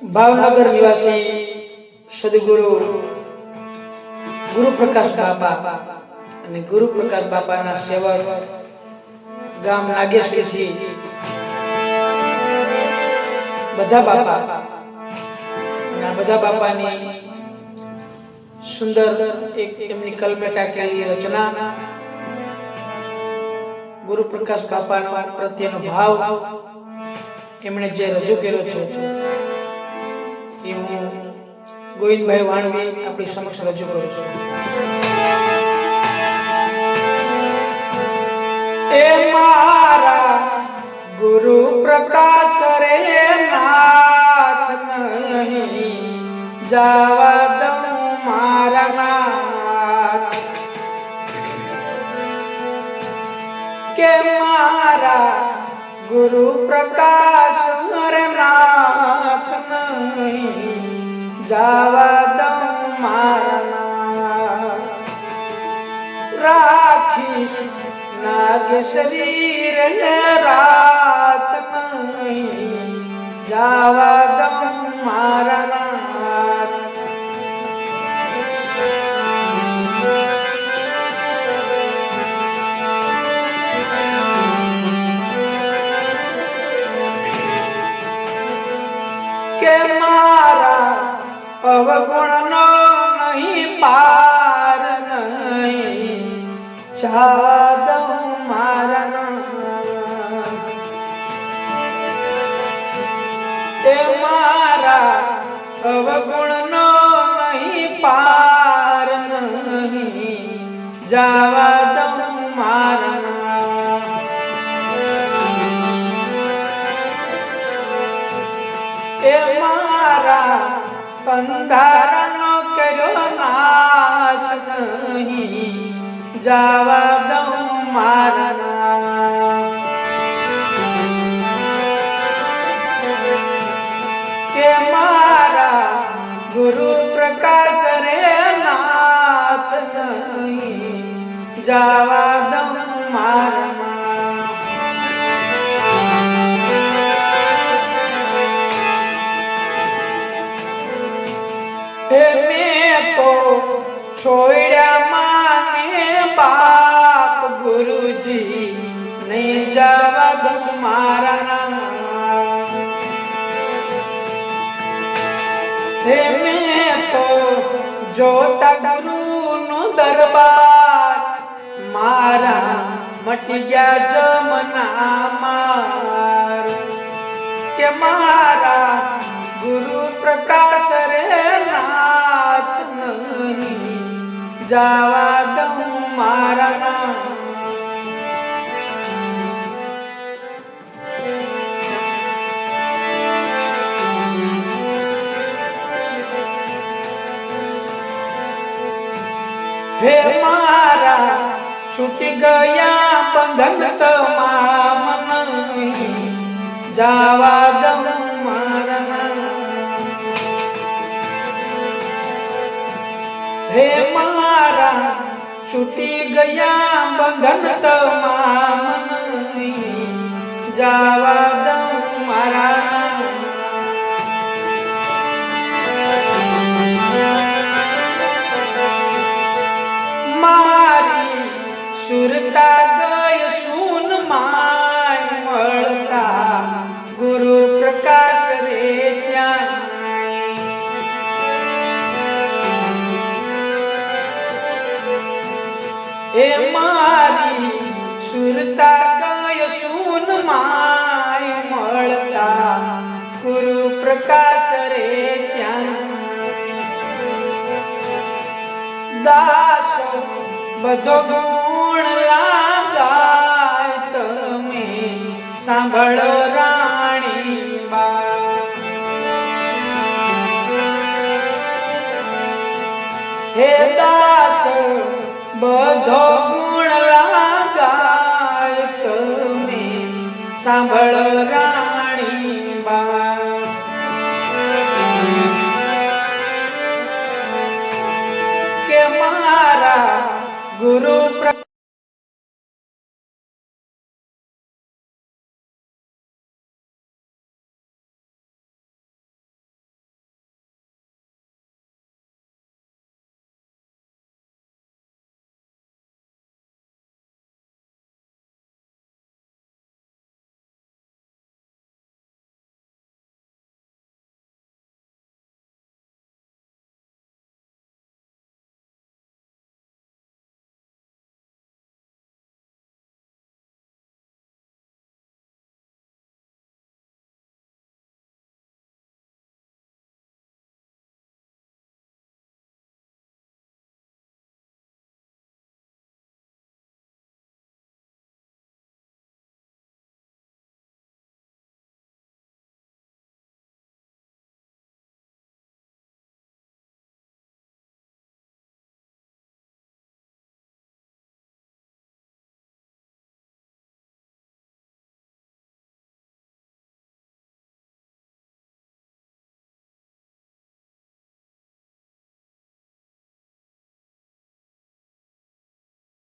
ભાવનગર નિવાસી સદગુરુ ગુરુ પ્રકાશ બાપા અને ગુરુ પ્રકાશ બાપાના સેવક ગામ નાગેશ્વરથી બધા બાપા અને આ બધા બાપાની સુંદર એક એમની કલમેટા કેલી રચના ગુરુ પ્રકાશ બાપાનો પ્રત્યેનો ભાવ એમણે જે રજૂ કર્યો છે એ હું ગોવિંદભાઈ વાણવી આપણી સમક્ષ રજૂ કરું છું। એ મારા ગુરુ પ્રકાશ રે નાથ નહીં જાવા દઉં મારા નાથ કે મારા ગુરુ પ્રકાશ રે નાથ નહીં જાવા દઉં મારા નાથ રાખીશ નાગેશ્વરી રે રાત નહીં જાવા દઉં મારા નાથ કે મારા અવગુણનો નહીં પાર નહીં જાવા દઉં મારા નાથ એ મારા અવગુણનો નહીં પાર નહીં જાવા દઉં મારા નાથ એ મારા અંધારાનો કર્યો નાશ નહીં જાવા દઉં મારા નાથ કે મારા ગુરુ પ્રકાશ રે નાથ નહીં જાવા દઉં મારા નાથ હે મેં તો છોડ્યા માને બાપ ગુરુજી નહીં જાવા દઉં મારા નાથ હે મેં તો જોતા ગુરુનો દરબાર મારા મટી ગયા જમના માર કે મારા ગુરુ પ્રકાશ રે નાથ નહીં જાવા દઉં મારા નાથ હે મારા છૂટી ગયા બંધન તમામ નહીં જાવા દઉં મારા નાથ હે મારા છૂટી ગયા બંધન તમામ નહીં જાવા દઉં મારા નાથ મારી સુરતા ગય સુન માય મળતા ગુરુ પ્રકાશ રે ત્યાં એ મારી સુરતા ગય સુન માય મળતા ગુરુ પ્રકાશ રે ત્યાં દાસ બધો ગુણ લાગાય તમે સાંભળો રાણી બા હે દાસ બધો ગુણ લાગાય તમે સાંભળો રાણી